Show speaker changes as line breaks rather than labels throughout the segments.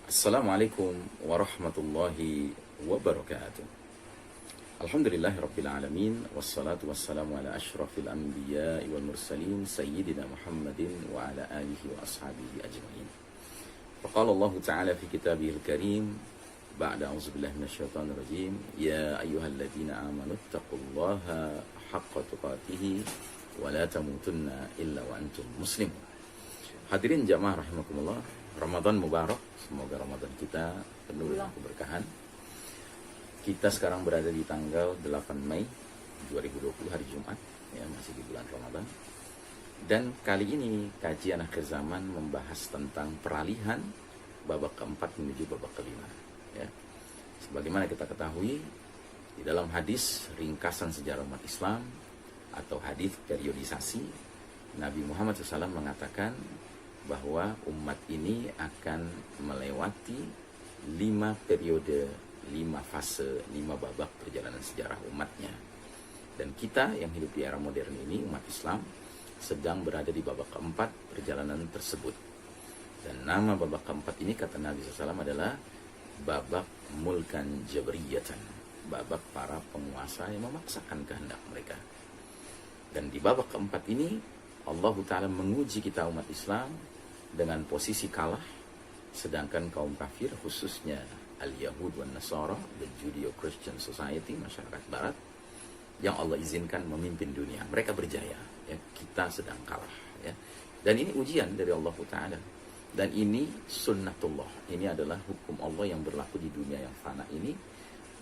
Assalamualaikum warahmatullahi wabarakatuh. Alhamdulillahi rabbil alamin. Wassalatu wassalamu ala ashrafil anbiya'i wal mursalin Sayyidina Muhammadin wa ala alihi wa ashabihi ajma'in. Faqala Allah ta'ala fi kitabihil karim ba'da a'udzubillahi minasyaitonir rajim. Ya ayyuhalladzina amanu taqullaha haqqa tuqatih wa la tamutunna illa wa antum muslimun. Hadirin jamaah rahimakumullah, Ramadan Mubarak. Semoga Ramadan kita penuh dengan keberkahan. Kita sekarang berada di tanggal 8 Mei 2020, hari Jumat, ya, masih di bulan Ramadan. Dan kali ini kajian akhir zaman membahas tentang peralihan babak keempat menuju babak kelima. Ya. Sebagaimana kita ketahui, di dalam hadis ringkasan sejarah umat Islam atau hadis periodisasi, Nabi Muhammad SAW mengatakan bahwa umat ini akan melewati 5 periode, 5 fase, 5 babak perjalanan sejarah umatnya. Dan kita yang hidup di era modern ini, umat Islam, sedang berada di babak keempat perjalanan tersebut. Dan nama babak keempat ini, kata Nabi SAW, adalah babak mulkan jabriyatan, babak para penguasa yang memaksakan kehendak mereka. Dan di babak keempat ini, Allah Ta'ala menguji kita umat Islam dengan posisi kalah, sedangkan kaum kafir, khususnya al-Yahud wa Nasara, the Judeo-Christian Society, masyarakat barat, yang Allah izinkan memimpin dunia, mereka berjaya, ya, kita sedang kalah, ya. Dan ini ujian dari Allah Ta'ala, dan ini sunnatullah, ini adalah hukum Allah yang berlaku di dunia yang fana ini,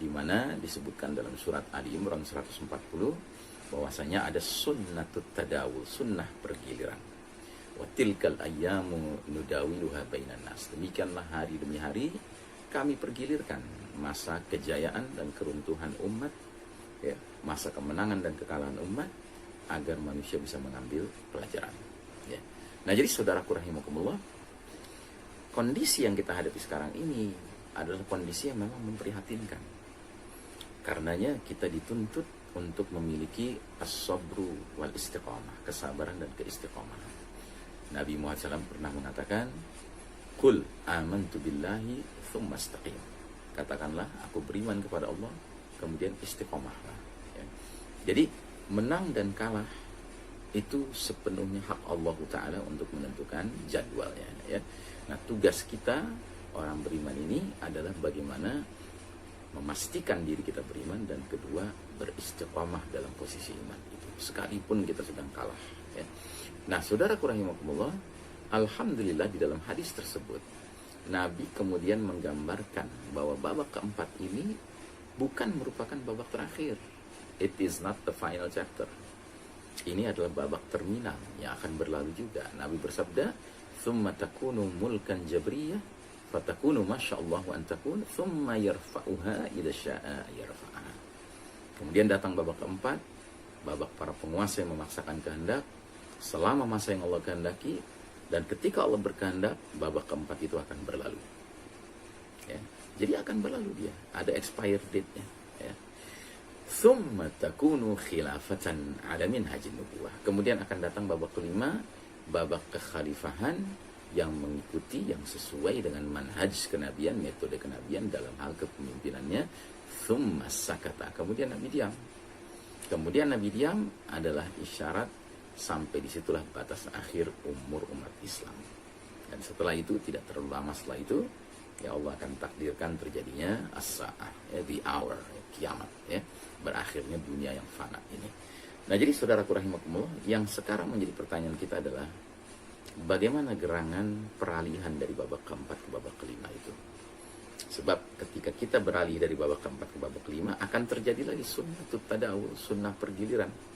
di mana disebutkan dalam surat Ali Imran 140 bahwasanya ada sunnatut tadawul, sunnah pergiliran. Wa tilkal ayyamu nudawiluha bainan nas. Demikianlah hari demi hari kami pergilirkan masa kejayaan dan keruntuhan umat, ya, masa kemenangan dan kekalahan umat, agar manusia bisa mengambil pelajaran, ya. Nah, jadi saudaraku rahimakumullah, kondisi yang kita hadapi sekarang ini adalah kondisi yang memang memprihatinkan. Karenanya kita dituntut untuk memiliki as-sabru wal istiqamah, kesabaran dan keistiqamahan. Nabi Muhammad SAW pernah mengatakan, Qul amantu billahi thumma istaqim. Katakanlah, aku beriman kepada Allah, kemudian istiqomahlah, ya. Jadi menang dan kalah itu sepenuhnya hak Allah Ta'ala untuk menentukan jadwalnya, ya. Nah, tugas kita orang beriman ini adalah bagaimana memastikan diri kita beriman, dan kedua, beristiqamah dalam posisi iman itu, sekalipun kita sedang kalah, ya. Nah, saudaraku rahimakumullah, alhamdulillah di dalam hadis tersebut Nabi kemudian menggambarkan bahwa babak keempat ini bukan merupakan babak terakhir. It is not the final chapter. Ini adalah babak terminal yang akan berlalu juga. Nabi bersabda, "Tsumma takunu mulkan jabriyah, fatakunu masyaallah wa antakun, tsumma yarfa'uha idza syaa yarfa'ha." Kemudian datang babak keempat, babak para penguasa yang memaksakan kehendak selama masa yang Allah kehendaki, dan ketika Allah berkehendak, babak keempat itu akan berlalu, ya. Jadi akan berlalu dia, ada expired date-nya, ya. Tsumma takunu khilafatan ala minhajin nubuwah. Kemudian akan datang babak kelima, babak kekhalifahan yang mengikuti, yang sesuai dengan manhaj kenabian, metode kenabian dalam hal kepemimpinannya. Tsumma sakata. Kemudian Nabi diam. Kemudian Nabi diam adalah isyarat sampai disitulah batas akhir umur umat Islam. Dan setelah itu, tidak terlalu lama setelah itu, ya, Allah akan takdirkan terjadinya as-sa'ah, ya, the hour, ya, kiamat, ya, berakhirnya dunia yang fana ini. Nah, jadi saudaraku rahimakumullah, yang sekarang menjadi pertanyaan kita adalah bagaimana gerangan peralihan dari babak keempat ke babak kelima itu. Sebab ketika kita beralih dari babak keempat ke babak kelima, akan terjadi lagi sunnatut tadawul, sunnah pergiliran.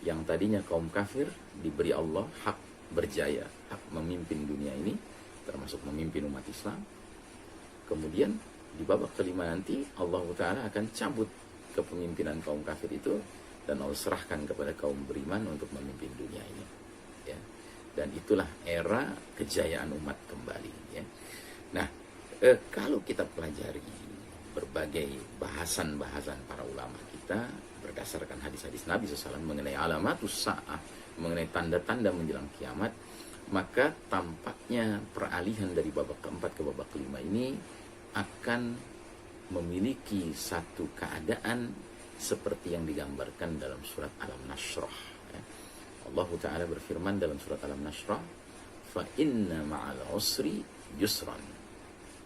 Yang tadinya kaum kafir diberi Allah hak berjaya, hak memimpin dunia ini, termasuk memimpin umat Islam. Kemudian di babak kelima nanti Allah Ta'ala akan cabut kepemimpinan kaum kafir itu, dan Allah serahkan kepada kaum beriman untuk memimpin dunia ini, ya. Dan itulah era kejayaan umat kembali, ya. Nah, kalau kita pelajari berbagai bahasan-bahasan para ulama kita berdasarkan hadis-hadis Nabi SAW mengenai alamatus sa'ah, mengenai tanda-tanda menjelang kiamat, maka tampaknya peralihan dari babak keempat ke babak kelima ini akan memiliki satu keadaan seperti yang digambarkan dalam surat Alam-Nashrah. Allah Ta'ala berfirman dalam surat Alam-Nashrah, fa inna ma'al usri yusran,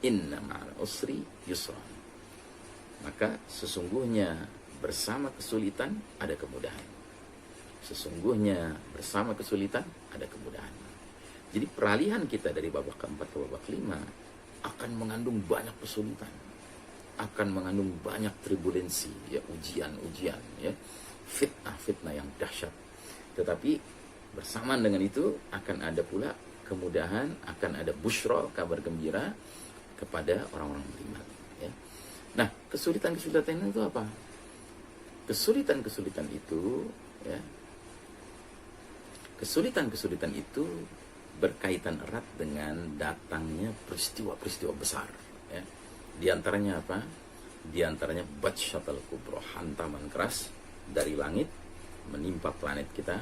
inna ma'al usri yusran. Maka sesungguhnya bersama kesulitan ada kemudahan. Sesungguhnya bersama kesulitan ada kemudahan. Jadi peralihan kita dari babak keempat ke babak kelima akan mengandung banyak kesulitan, akan mengandung banyak turbulensi, ya, ujian-ujian, ya, fitnah-fitnah yang dahsyat. Tetapi bersamaan dengan itu akan ada pula kemudahan, akan ada busyra, kabar gembira kepada orang-orang beriman. Ya. Nah, kesulitan-kesulitan itu apa? Kesulitan-kesulitan itu, ya, kesulitan-kesulitan itu berkaitan erat dengan datangnya peristiwa-peristiwa besar. Ya. Di antaranya apa? Di antaranya Batshatul Kubra, hantaman keras dari langit menimpa planet kita.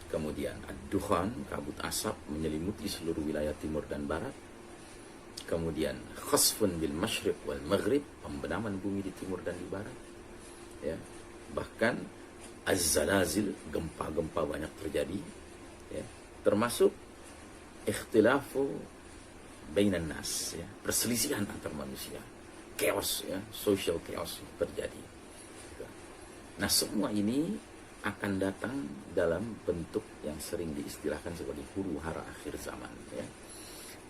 Kemudian ad-dukhan, kabut asap menyelimuti seluruh wilayah timur dan barat. Kemudian khasfun bil masyriq wal maghrib, pembenaman bumi di timur dan di barat. Ya. Bahkan az-zalazil, gempa-gempa banyak terjadi. Ya. Termasuk ikhtilafu bainan nas, ya, perselisihan antar manusia, chaos, ya, social chaos terjadi. Nah, semua ini akan datang dalam bentuk yang sering diistilahkan sebagai huru hara akhir zaman, ya.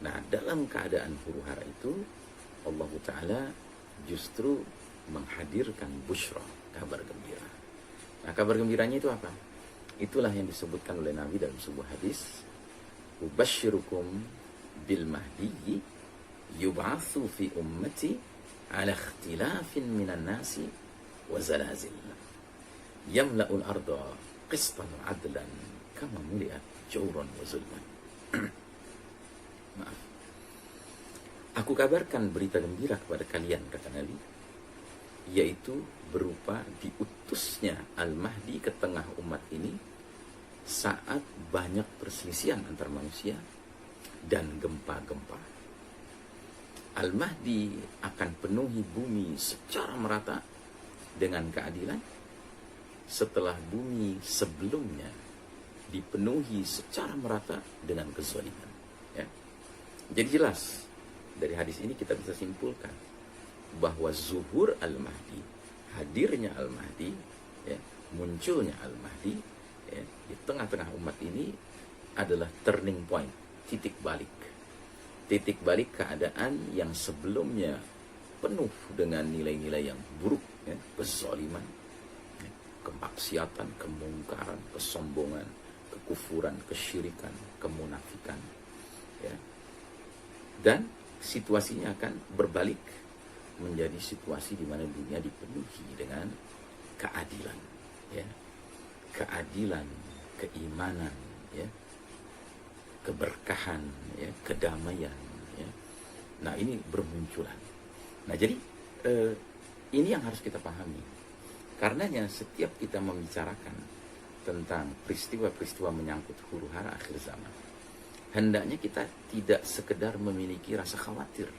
Nah, dalam keadaan huru hara itu Allah Ta'ala justru menghadirkan busyra, kabar gembira. Nah, kabar gembiranya itu apa? Itulah yang disebutkan oleh Nabi dalam sebuah hadis, ubashirukum bil mahdi yub'atsu fi ummati ala ikhtilafin minan nasi wa zalazil yamla'ul arda qistan wa adlan kama muliat jawran wa zulman. Maaf. Aku kabarkan berita gembira kepada kalian, kata Nabi, yaitu berupa diutusnya Al-Mahdi ke tengah umat ini saat banyak perselisihan antar manusia dan gempa-gempa. Al-Mahdi akan penuhi bumi secara merata dengan keadilan setelah bumi sebelumnya dipenuhi secara merata dengan kezaliman. Ya. Jadi jelas dari hadis ini kita bisa simpulkan bahwa zuhur Al-Mahdi, hadirnya Al-Mahdi, ya, munculnya Al-Mahdi, ya, di tengah-tengah umat ini adalah turning point, titik balik keadaan yang sebelumnya penuh dengan nilai-nilai yang buruk, ya, kezaliman, ya, kemaksiatan, kemungkaran, kesombongan, kekufuran, kesyirikan, kemunafikan, ya. Dan situasinya akan berbalik menjadi situasi di mana dunia dipenuhi dengan keadilan, ya. Keadilan, keimanan, ya, keberkahan, ya, kedamaian, ya. Nah, ini bermunculan. Nah, jadi ini yang harus kita pahami. Karenanya setiap kita membicarakan tentang peristiwa-peristiwa menyangkut huru hara akhir zaman, hendaknya kita tidak sekedar memiliki rasa khawatir.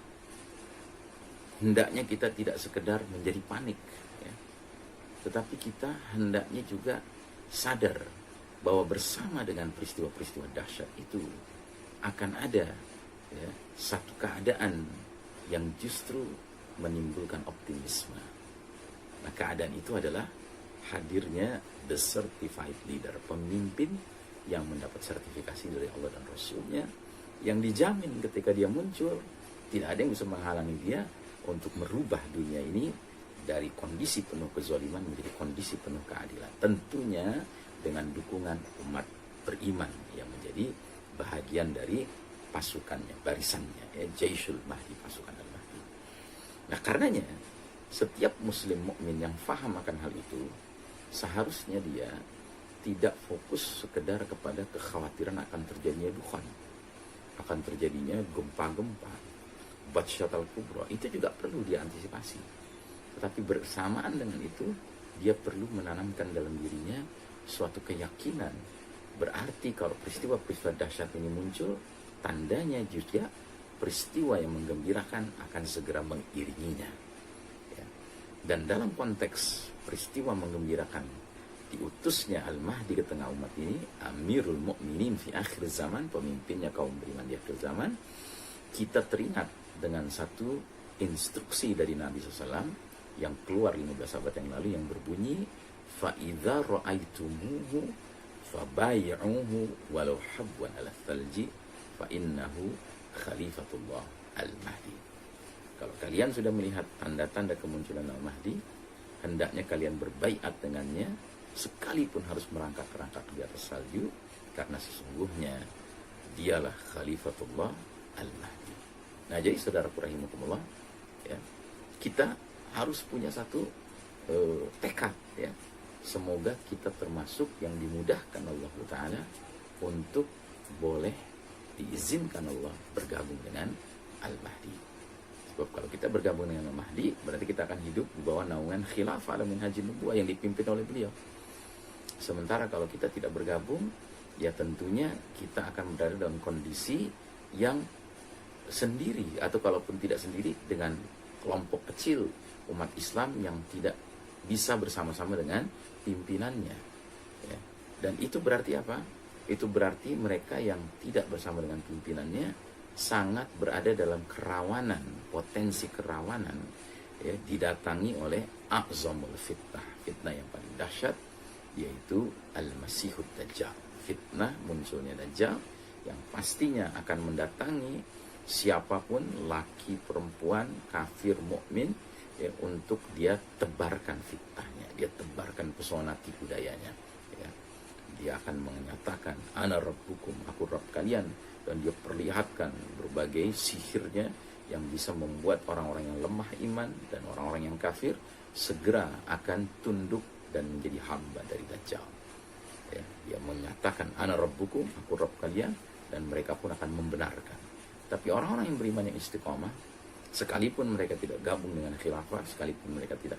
Hendaknya kita tidak sekedar menjadi panik, ya. Tetapi kita hendaknya juga sadar bahwa bersama dengan peristiwa-peristiwa dahsyat itu akan ada, ya, satu keadaan yang justru menimbulkan optimisme. Nah, keadaan itu adalah hadirnya the certified leader, pemimpin yang mendapat sertifikasi dari Allah dan Rasulnya, yang dijamin ketika dia muncul tidak ada yang bisa menghalangi dia untuk merubah dunia ini dari kondisi penuh kezaliman menjadi kondisi penuh keadilan. Tentunya dengan dukungan umat beriman yang menjadi bahagian dari pasukannya, barisannya, ya, Jaisyul Mahdi, pasukan Al-Mahdi. Nah, karenanya setiap muslim mukmin yang faham akan hal itu seharusnya dia tidak fokus sekedar kepada kekhawatiran akan terjadinya dukhan, akan terjadinya gempa-gempa, Batshatul Kubra. Itu juga perlu diantisipasi. Tetapi bersamaan dengan itu, dia perlu menanamkan dalam dirinya suatu keyakinan Berarti kalau peristiwa-peristiwa dahsyat ini muncul, tandanya juga peristiwa yang menggembirakan akan segera mengiringinya. Ya. Dan dalam konteks peristiwa menggembirakan diutusnya Al-Mahdi ke tengah umat ini, Amirul Mukminin fi akhir zaman, pemimpinnya kaum beriman di akhir zaman, kita teringat dengan satu instruksi dari Nabi SAW yang keluar 15 abad yang lalu yang berbunyi, فَإِذَا رَأَيْتُمُوهُ فَبَايِعُوهُ وَلَوْ حَبْوًا عَلَى الثَّلْجِ فَإِنَّهُ خَلِيفَةُ اللَّهِ Al-Mahdi. Kalau kalian sudah melihat tanda-tanda kemunculan Al-Mahdi, hendaknya kalian berbaiat dengannya, sekalipun harus merangkak-rangkak di atas salju, karena sesungguhnya dialah Khalifatullah Al-Mahdi. Nah, jadi saudaraku rahimakumullah, ya, kita harus punya satu tekad, ya. Semoga kita termasuk yang dimudahkan Allah Ta'ala untuk boleh diizinkan Allah bergabung dengan Al-Mahdi. Sebab kalau kita bergabung dengan Al-Mahdi, berarti kita akan hidup di bawah naungan khilafah ala minhajin nubuwah yang dipimpin oleh beliau. Sementara kalau kita tidak bergabung, ya tentunya kita akan berada dalam kondisi yang sendiri, atau kalaupun tidak sendiri, dengan kelompok kecil umat Islam yang tidak bisa bersama-sama dengan pimpinannya, ya. Dan itu berarti apa? Itu berarti mereka yang tidak bersama dengan pimpinannya sangat berada dalam kerawanan, potensi kerawanan, ya, didatangi oleh a'zamul fitnah, fitnah yang paling dahsyat, yaitu Al-Masihud Dajjal, fitnah munculnya Dajjal yang pastinya akan mendatangi siapapun, laki, perempuan, kafir, mukmin, ya, untuk dia tebarkan fitnahnya, dia tebarkan pesona tipu dayanya, ya. Dia akan menyatakan ana rabbukum, aku Rabb kalian, dan dia perlihatkan berbagai sihirnya yang bisa membuat orang-orang yang lemah iman dan orang-orang yang kafir segera akan tunduk dan menjadi hamba dari Dajjal, ya. Dia menyatakan ana rabbukum, aku Rabb kalian, dan mereka pun akan membenarkan. Tapi orang-orang yang beriman yang istiqomah, sekalipun mereka tidak gabung dengan khilafah, sekalipun mereka tidak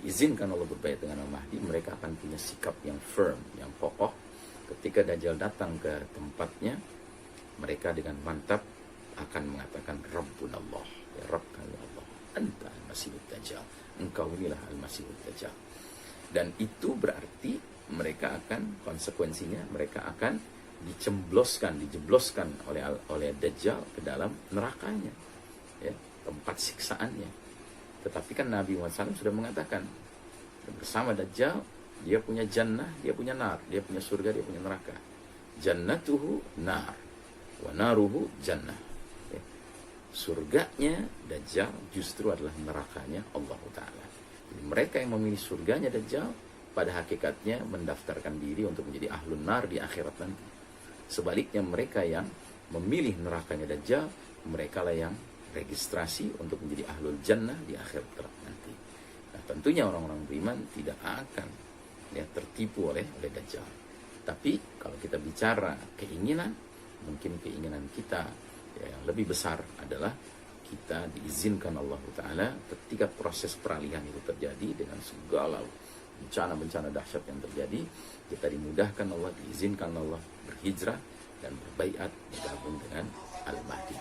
diizinkan Allah berbaiat dengan Al-Mahdi, mereka akan punya sikap yang firm, yang kokoh. Ketika Dajjal datang ke tempatnya, mereka dengan mantap akan mengatakan Rabbun Allah, ya Rabb kami Allah, anta al-Masihud Dajjal, engkau inilah al-Masihud Dajjal. Dan itu berarti mereka akan, konsekuensinya mereka akan dijebloskan oleh Dajjal ke dalam nerakanya, ya, tempat siksaannya. Tetapi kan Nabi Muhammad SAW sudah mengatakan, bersama Dajjal dia punya jannah, dia punya nar, dia punya surga, dia punya neraka. Jannatuhu nar, wa naruhu jannah, ya. Surganya Dajjal justru adalah nerakanya Allah Ta'ala. Jadi mereka yang memilih surganya Dajjal pada hakikatnya mendaftarkan diri untuk menjadi ahlun nar di akhirat nanti. Sebaliknya mereka yang memilih nerakanya Dajjal, mereka lah yang registrasi untuk menjadi ahlul jannah di akhirat kelak nanti. Nah, tentunya orang-orang beriman tidak akan, ya, tertipu oleh Dajjal. Tapi kalau kita bicara keinginan, mungkin keinginan kita, ya, yang lebih besar adalah kita diizinkan Allah Ta'ala ketika proses peralihan itu terjadi dengan segala bencana-bencana dahsyat yang terjadi, kita dimudahkan Allah, diizinkan Allah berhijrah dan berbaiat bergabung dengan Al-Mahdi,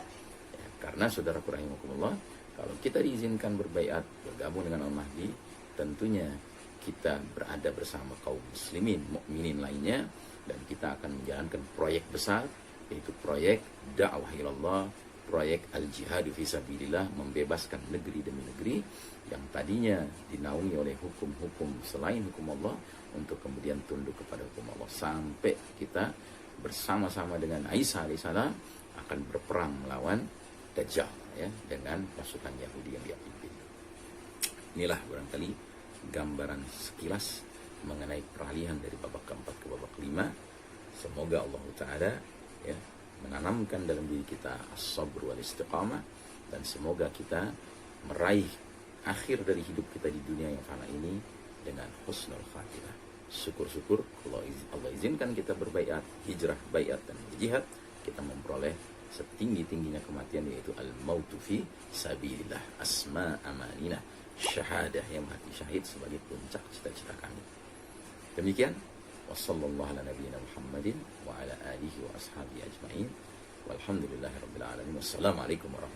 ya. Karena saudara rahimakumullah, kalau kita diizinkan berbaiat bergabung dengan Al-Mahdi, tentunya kita berada bersama kaum muslimin, mukminin lainnya, dan kita akan menjalankan proyek besar, yaitu proyek dakwah ilallah, proyek al-jihadu fisabilillah, membebaskan negeri demi negeri yang tadinya dinaungi oleh hukum-hukum selain hukum Allah, untuk kemudian tunduk kepada hukum Allah, sampai kita bersama-sama dengan Isa alaihissalam akan berperang melawan Dajjal, ya, dengan pasukan Yahudi yang dia pimpin. Inilah barangkali gambaran sekilas mengenai peralihan dari babak keempat ke babak kelima. Semoga Allah Ta'ala, ya, menanamkan dalam diri kita as-sabr wal istiqamah, dan semoga kita meraih akhir dari hidup kita di dunia yang fana ini dengan husnul khatimah. Syukur-syukur Allah izinkan kita berbaiat, hijrah, baiat, dan berjihad, kita memperoleh setinggi-tingginya kematian, yaitu al-mautu fi sabilillah, asma amanina, syahadah, yang mati syahid sebagai puncak cita-cita kami. Demikian, Wassallallahu ala nabiyyina Muhammadin wa ala alihi wa ashabihi ajma'in. Walhamdulillahirabbil alamin. Wassalamualaikum warahmatullahi